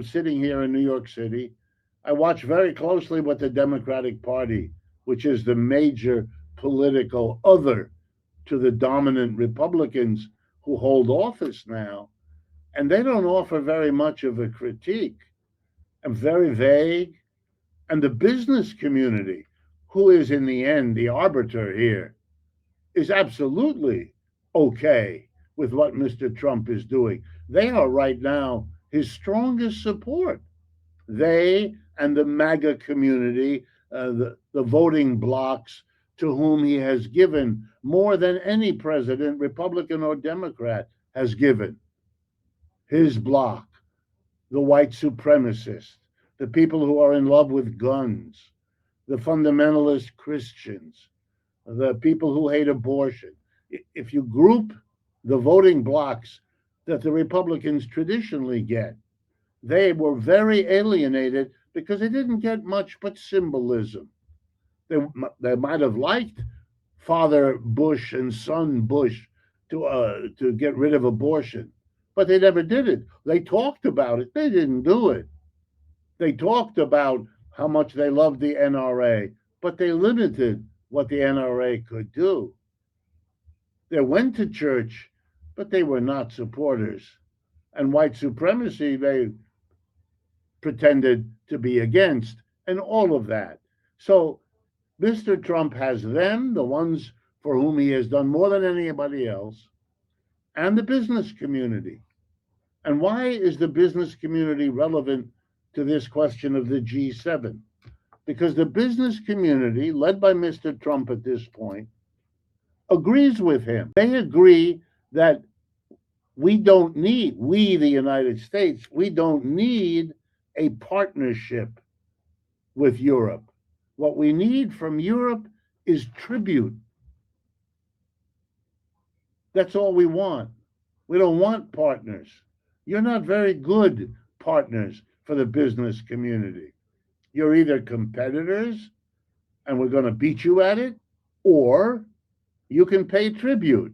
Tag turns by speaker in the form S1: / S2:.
S1: I'm sitting here in New York City, I watch very closely what the Democratic Party, which is the major political other to the dominant Republicans who hold office now, and they don't offer very much of a critique and very vague. And the business community, who is in the end the arbiter here, is absolutely okay with what Mr. Trump is doing. They are right now his strongest support. They and the MAGA community, the voting blocs to whom he has given more than any president, Republican or Democrat, has given. His bloc, the white supremacists, the people who are in love with guns, the fundamentalist Christians, the people who hate abortion. If you group the voting blocs that the Republicans traditionally get, they were very alienated because they didn't get much but symbolism. They might have liked Father Bush and son Bush to get rid of abortion, but they never did it. They talked about it. They didn't do it. They talked about how much they loved the NRA, but they limited what the NRA could do. They went to church, but they were not supporters. And white supremacy, they pretended to be against, and all of that. So Mr. Trump has them, the ones for whom he has done more than anybody else, and the business community. And why is the business community relevant to this question of the G7? Because the business community, led by Mr. Trump at this point, agrees with him. They agree that we, the United States, we don't need a partnership with Europe. What we need from Europe is tribute. That's all we want. We don't want partners. You're not very good partners for the business community. You're either competitors, and we're going to beat you at it, or you can pay tribute.